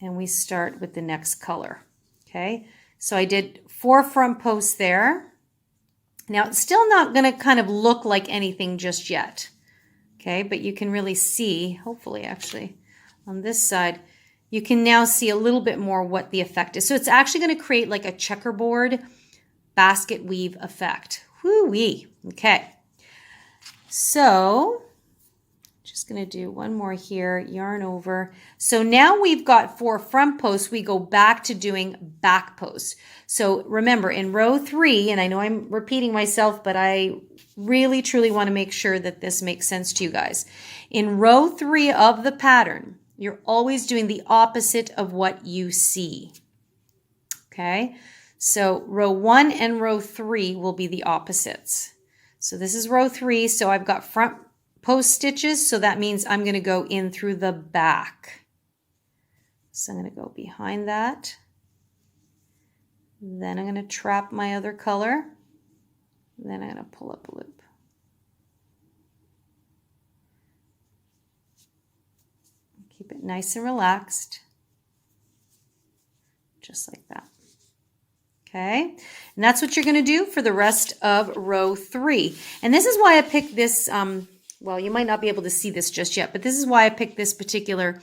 and we start with the next color. Okay, so I did 4 front posts there. Now it's still not going to kind of look like anything just yet. Okay, but you can really see, hopefully actually, on this side, you can now see a little bit more what the effect is. So it's actually going to create like a checkerboard basket weave effect. Whoo-wee. Okay. So just going to do one more here, yarn over. So now we've got for front posts, we go back to doing back posts. So remember in row 3, and I know I'm repeating myself, but I really truly want to make sure that this makes sense to you guys. In row 3 of the pattern, you're always doing the opposite of what you see. Okay, so row 1 and row 3 will be the opposites. So this is row 3, so I've got front post stitches, so that means I'm going to go in through the back. So I'm going to go behind that. Then I'm going to trap my other color. Then I'm going to pull up a loop. Keep it nice and relaxed. Just like that. Okay, and that's what you're going to do for the rest of row 3. And this is why I picked this, well, you might not be able to see this just yet, but this is why I picked this particular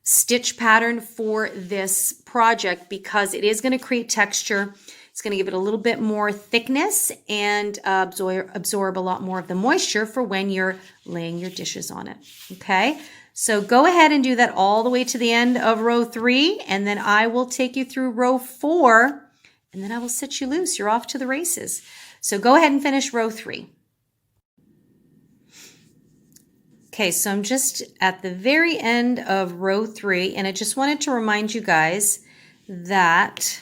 stitch pattern for this project, because it is going to create texture. It's going to give it a little bit more thickness and absorb a lot more of the moisture for when you're laying your dishes on it. Okay, so go ahead and do that all the way to the end of row 3, and then I will take you through row 4. And then I will set you loose. You're off to the races. So go ahead and finish row 3. Okay, so I'm just at the very end of row 3, and I just wanted to remind you guys that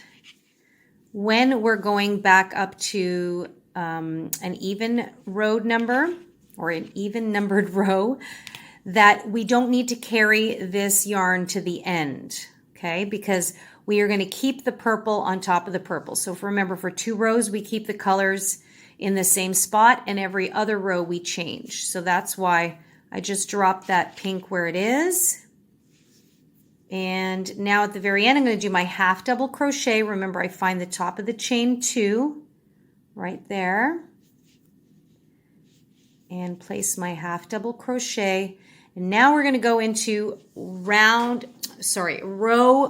when we're going back up to an even row number or an even numbered row, that we don't need to carry this yarn to the end, okay? Because we are going to keep the purple on top of the purple. So if remember, for 2 rows, we keep the colors in the same spot, and every other row we change. So that's why I just dropped that pink where it is. And now at the very end, I'm going to do my half double crochet. Remember, I find the top of the chain 2 right there and place my half double crochet. And now we're going to go into row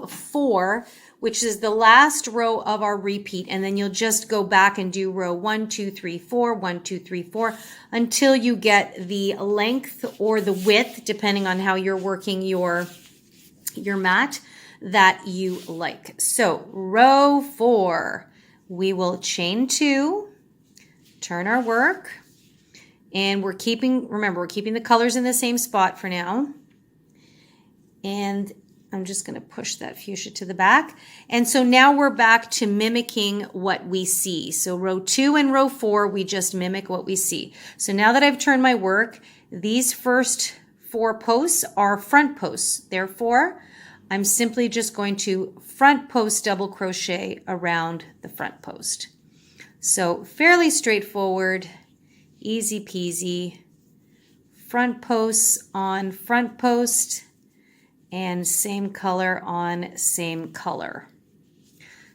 4, which is the last row of our repeat. And then you'll just go back and do row 1, 2, 3, 4, 1, 2, 3, 4, until you get the length or the width, depending on how you're working your mat, that you like. So row 4, we will chain 2, turn our work. And we're keeping, remember, we're keeping the colors in the same spot for now. And I'm just going to push that fuchsia to the back. And so now we're back to mimicking what we see. So row 2 and row 4, we just mimic what we see. So now that I've turned my work, these first 4 posts are front posts. Therefore, I'm simply just going to front post double crochet around the front post. So fairly straightforward. Easy peasy, front posts on front post, and same color on same color.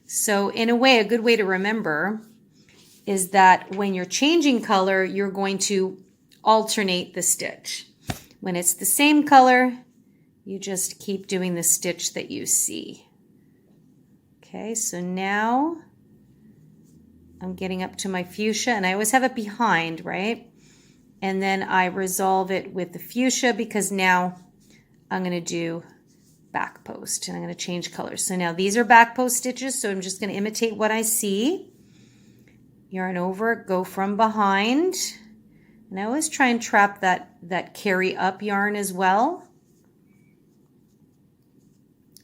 So in a way, a good way to remember is that when you're changing color, you're going to alternate the stitch. When it's the same color, you just keep doing the stitch that you see. Okay, so now I'm getting up to my fuchsia, and I always have it behind, right? And then I resolve it with the fuchsia, because now I'm going to do back post, and I'm going to change colors. So now these are back post stitches, so I'm just going to imitate what I see. Yarn over, go from behind, and I always try and trap that carry up yarn as well.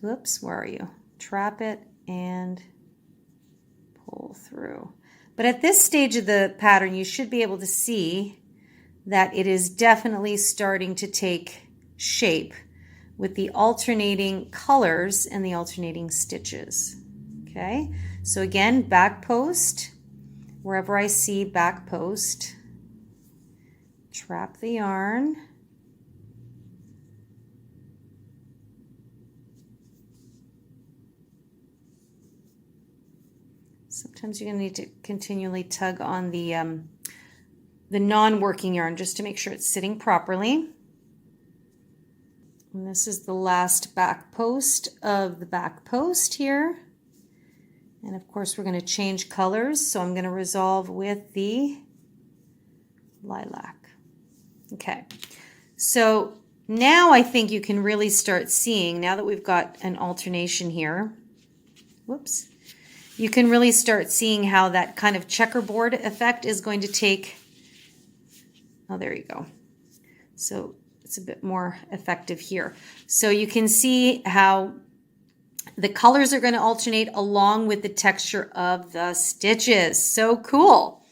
Whoops, where are you? Trap it and pull through. But at this stage of the pattern, you should be able to see that it is definitely starting to take shape with the alternating colors and the alternating stitches. Okay, so again, back post, wherever I see back post, trap the yarn, sometimes you're going to need to continually tug on the non-working yarn just to make sure it's sitting properly. And this is the last back post of the back post here. And of course we're going to change colors, so I'm going to resolve with the lilac. Okay, so now I think you can really start seeing, now that we've got an alternation here, whoops, you can really start seeing how that kind of checkerboard effect is going to take, oh, there you go. So it's a bit more effective here. So you can see how the colors are going to alternate along with the texture of the stitches. So cool.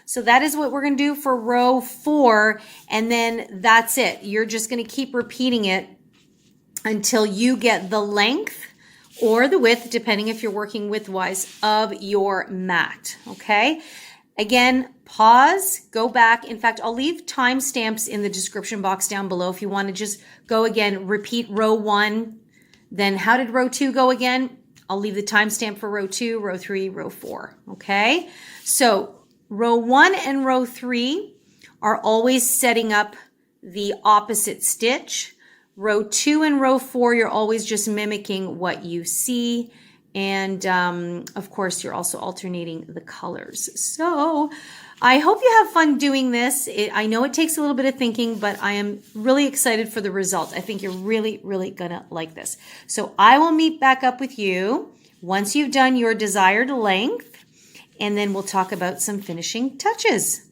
So that is what we're going to do for row 4, and then that's it. You're just going to keep repeating it until you get the length or the width, depending if you're working widthwise, of your mat, okay? Again, pause, go back. In fact, I'll leave timestamps in the description box down below if you want to just go again, repeat row 1. Then how did row 2 go again? I'll leave the timestamp for row 2, row 3, row 4, okay? So row 1 and row 3 are always setting up the opposite stitch. Row 2 and row 4, you're always just mimicking what you see. And of course, you're also alternating the colors. So I hope you have fun doing this. I know it takes a little bit of thinking, but I am really excited for the results. I think you're really, really gonna like this. So I will meet back up with you once you've done your desired length, and then we'll talk about some finishing touches.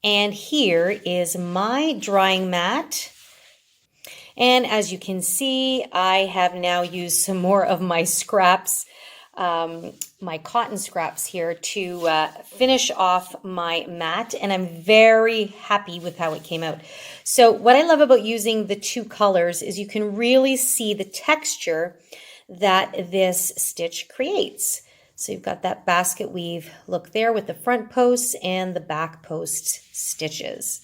And here is my drying mat. And as you can see, I have now used some more of my scraps, my cotton scraps here to finish off my mat. And I'm very happy with how it came out. So what I love about using the 2 colors is you can really see the texture that this stitch creates. So you've got that basket weave look there with the front posts and the back post stitches.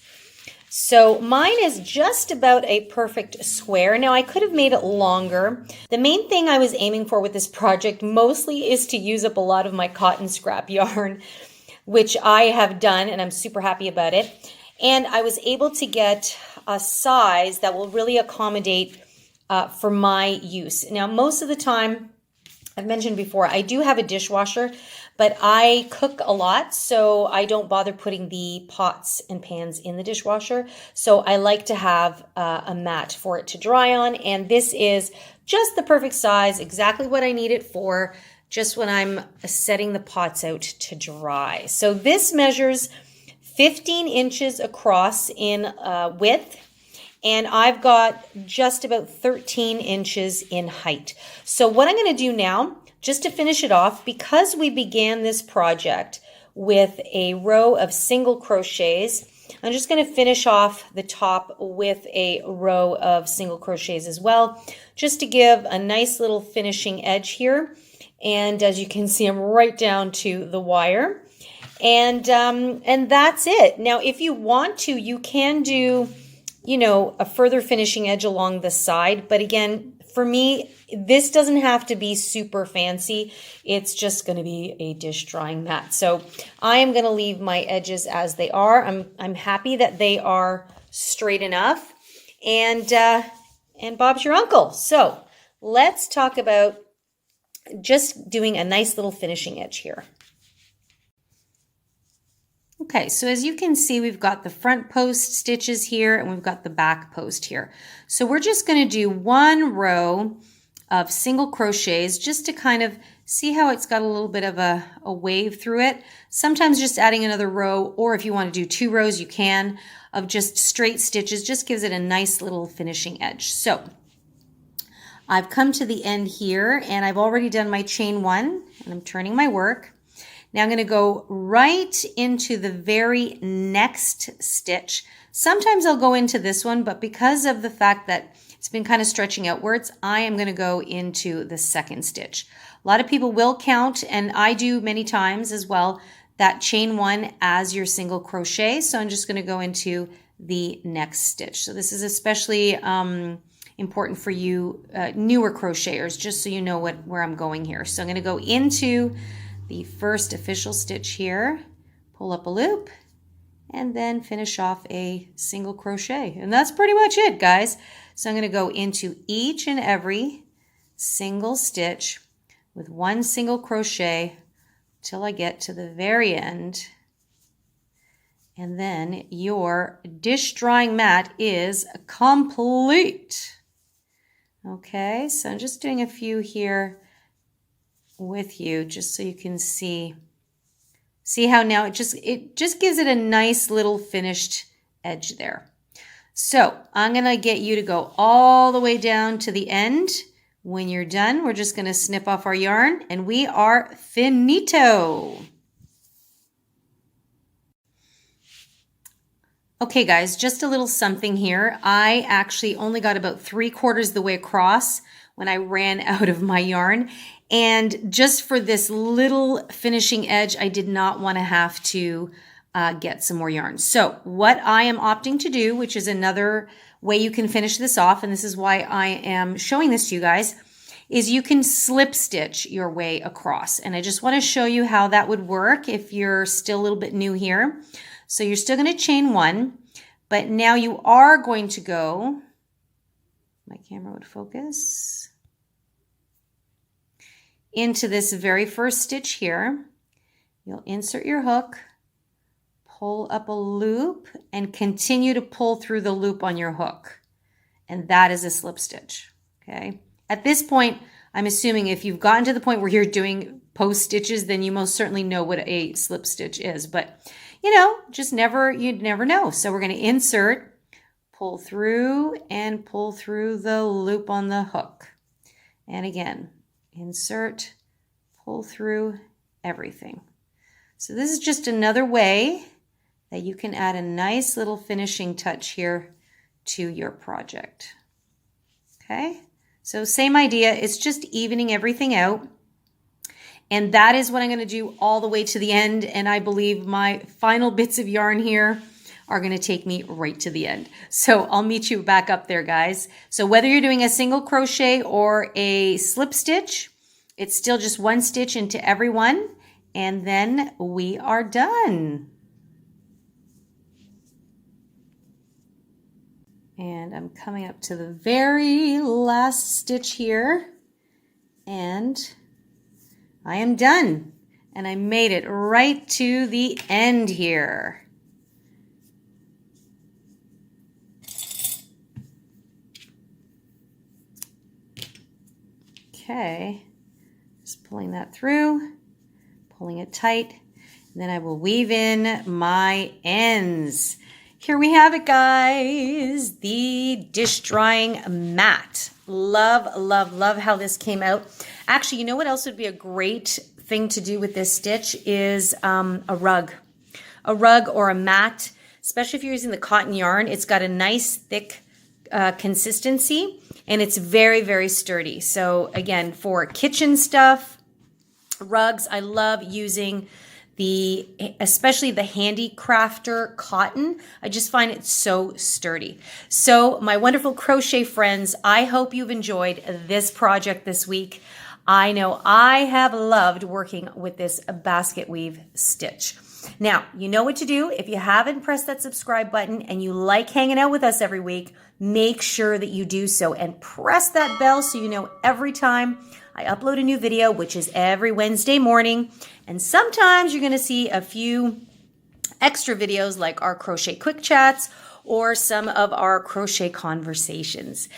So mine is just about a perfect square. Now I could have made it longer. The main thing I was aiming for with this project mostly is to use up a lot of my cotton scrap yarn, which I have done, and I'm super happy about it. And I was able to get a size that will really accommodate for my use. Now most of the time, I've mentioned before, I do have a dishwasher, but I cook a lot, so I don't bother putting the pots and pans in the dishwasher. So I like to have a mat for it to dry on, and this is just the perfect size, exactly what I need it for, just when I'm setting the pots out to dry. So this measures 15 inches across in width, and I've got just about 13 inches in height. So what I'm going to do now, just to finish it off, because we began this project with a row of single crochets, I'm just going to finish off the top with a row of single crochets as well, just to give a nice little finishing edge here. And as you can see, I'm right down to the wire. And that's it. Now, if you want to, you can do, you know, a further finishing edge along the side. But again, for me, this doesn't have to be super fancy. It's just going to be a dish drying mat. So I am going to leave my edges as they are. I'm happy that they are straight enough. And Bob's your uncle. So let's talk about just doing a nice little finishing edge here. Okay, so as you can see, we've got the front post stitches here and we've got the back post here. So we're just going to do one row of single crochets just to kind of see how it's got a little bit of a wave through it. Sometimes just adding another row, or if you want to do 2 rows, you can, of just straight stitches, just gives it a nice little finishing edge. So I've come to the end here and I've already done my chain 1 and I'm turning my work. Now I'm going to go right into the very next stitch. Sometimes I'll go into this one, but because of the fact that it's been kind of stretching outwards, I am going to go into the second stitch. A lot of people will count, and I do many times as well, that chain 1 as your single crochet. So I'm just going to go into the next stitch. So this is especially important for you newer crocheters, just so you know where I'm going here. So I'm going to go into the first official stitch here, pull up a loop, and then finish off a single crochet. And that's pretty much it, guys. So I'm going to go into each and every single stitch with one single crochet till I get to the very end. And then your dish drying mat is complete. Okay, so I'm just doing a few here with you just so you can see. See how now it just gives it a nice little finished edge there. So I'm going to get you to go all the way down to the end. When you're done, we're just going to snip off our yarn and we are finito. Okay guys, just a little something here. I actually only got about 3/4 the way across when I ran out of my yarn. And just for this little finishing edge, I did not want to have to get some more yarn. So what I am opting to do, which is another way you can finish this off, and this is why I am showing this to you guys, is you can slip stitch your way across. And I just want to show you how that would work if you're still a little bit new here. So you're still going to chain one, but now you are going to go, my camera would focus, into this very first stitch here. You'll insert your hook, pull up a loop, and continue to pull through the loop on your hook. And that is a slip stitch, okay? At this point, I'm assuming if you've gotten to the point where you're doing post stitches, then you most certainly know what a slip stitch is. But, you know, you'd never know. So we're going to insert, pull through, and pull through the loop on the hook. And again, insert, pull through everything. So this is just another way that you can add a nice little finishing touch here to your project. Okay, so same idea, it's just evening everything out. And that is what I'm going to do all the way to the end. And I believe my final bits of yarn here are going to take me right to the end. So I'll meet you back up there, guys. So whether you're doing a single crochet or a slip stitch, it's still just one stitch into every one. And then we are done. And I'm coming up to the very last stitch here. And I am done. And I made it right to the end here. Okay, just pulling that through, pulling it tight, and then I will weave in my ends. Here we have it, guys, the dish drying mat. Love, love, love how this came out. Actually, you know what else would be a great thing to do with this stitch is a rug or a mat, especially if you're using the cotton yarn. It's got a nice thick consistency and it's very, very sturdy. So again, for kitchen stuff, rugs, I love using especially the Handy Crafter cotton. I just find it so sturdy. So my wonderful crochet friends, I hope you've enjoyed this project this week. I know I have loved working with this basket weave stitch. Now, you know what to do. If you haven't pressed that subscribe button and you like hanging out with us every week, make sure that you do so and press that bell so you know every time I upload a new video, which is every Wednesday morning. And sometimes you're going to see a few extra videos like our crochet quick chats or some of our crochet conversations.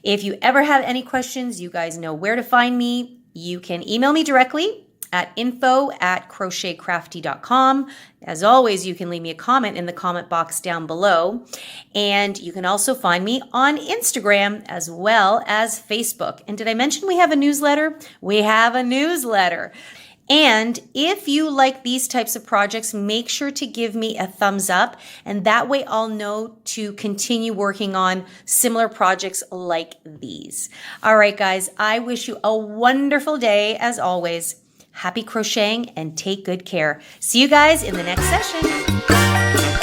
If you ever have any questions, you guys know where to find me. You can email me directly at info@crochetcrafty.com. As always, you can leave me a comment in the comment box down below. And you can also find me on Instagram as well as Facebook. And did I mention we have a newsletter? We have a newsletter. And if you like these types of projects, make sure to give me a thumbs up. And that way I'll know to continue working on similar projects like these. All right, guys, I wish you a wonderful day as always. Happy crocheting and take good care. See you guys in the next session.